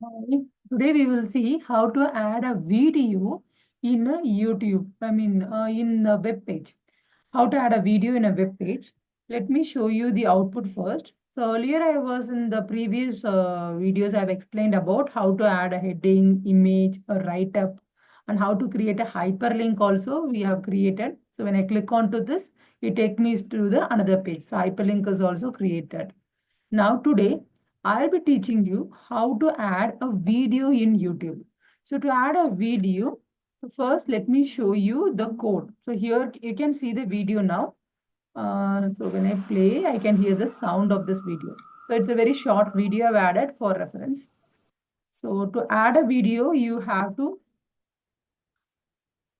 Hi. Today we will see how to add a video in a YouTube. In a web page. How to add a video in a web page. Let me show you the output first. So earlier I was in the previous videos I've explained about how to add a heading, image, a write-up, and how to create a hyperlink also we have created. So when I click onto this, it takes me to the another page. So hyperlink is also created. Now today, I'll be teaching you how to add a video in YouTube. So to add a video, first let me show you the code. So here you can see the video now. So when I play, I can hear the sound of this video. So it's a very short video I've added for reference. So to add a video, you have to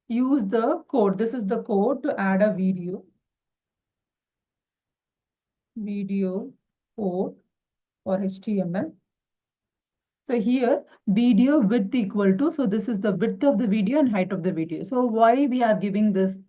use the code. This is the code to add a video code for HTML. So here video width equal to, so this is the width of the video and height of the video. So why we are giving this,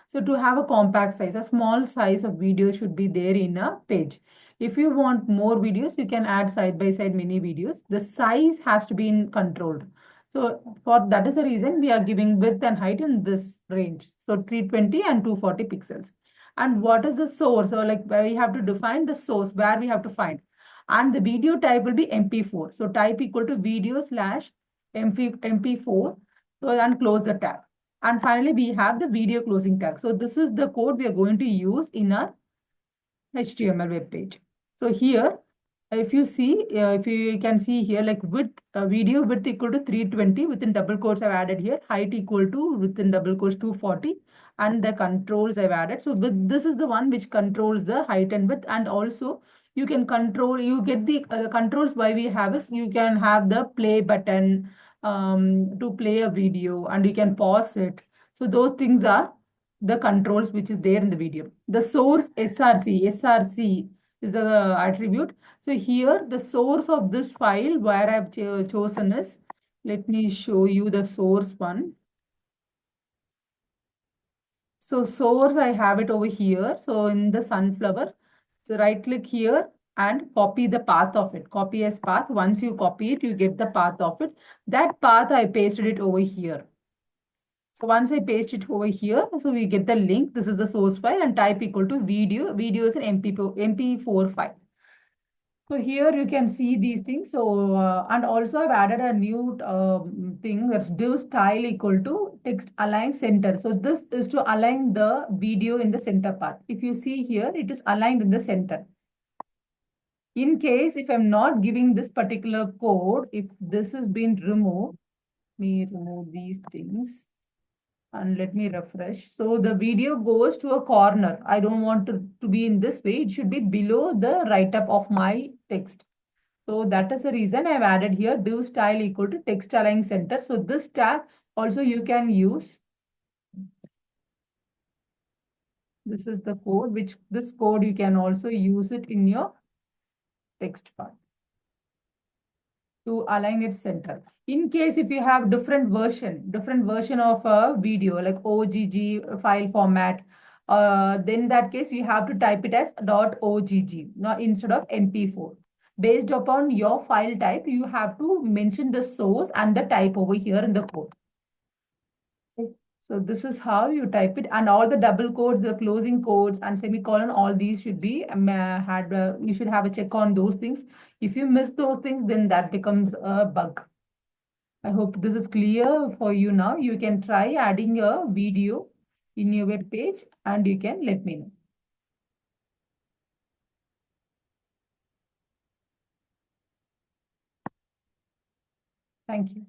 so to have a compact size, a small size of video should be there in a page. If you want more videos, you can add side by side mini videos. The size has to be in controlled. So for that is the reason we are giving width and height in this range. So 320 and 240 pixels. And what is the source? So like where we have to define the source, where we have to find, and the video type will be MP4. So type equal to video slash MP4, so and close the tab. And finally, we have the video closing tag. So this is the code we are going to use in our HTML web page. So here, if you see, if you can see here, like width, video width equal to 320 within double quotes I've added here, height equal to within double quotes 240, and the controls I've added. So with this is the one which controls the height and width, and also you can control, you get the controls why we have is you can have the play button to play a video, and you can pause it. So those things are the controls which is there in the video. The source src is the attribute. So here the source of this file where I've chosen is, let me show you the source one. So source, I have it over here. So in the sunflower, so right click here and copy the path of it. Copy as path. Once you copy it, you get the path of it. That path I pasted it over here. So once I paste it over here, so we get the link. This is the source file and type equal to video. Video is an MP4 file. So here you can see these things. So and also I've added a new thing, that's div style equal to text align center. So this is to align the video in the center path. If you see here, it is aligned in the center. In case if I'm not giving this particular code, if this has been removed, let me remove these things and let me refresh. So the video goes to a corner. I don't want to be in this way. It should be below the write-up of my text. So that is the reason I've added here div style equal to text align center. So this tag also you can use. This is the code, which this code you can also use it in your text part to align its center. In case if you have different version of a video like OGG file format, then that case you have to type it as .ogg instead of MP4. Based upon your file type, you have to mention the source and the type over here in the code. Okay. So this is how you type it, and all the double quotes, the closing quotes, and semicolon, all these should be you should have a check on those things. If you miss those things, then that becomes a bug. I hope this is clear for you now. You can try adding a video in your web page and you can let me know. Thank you.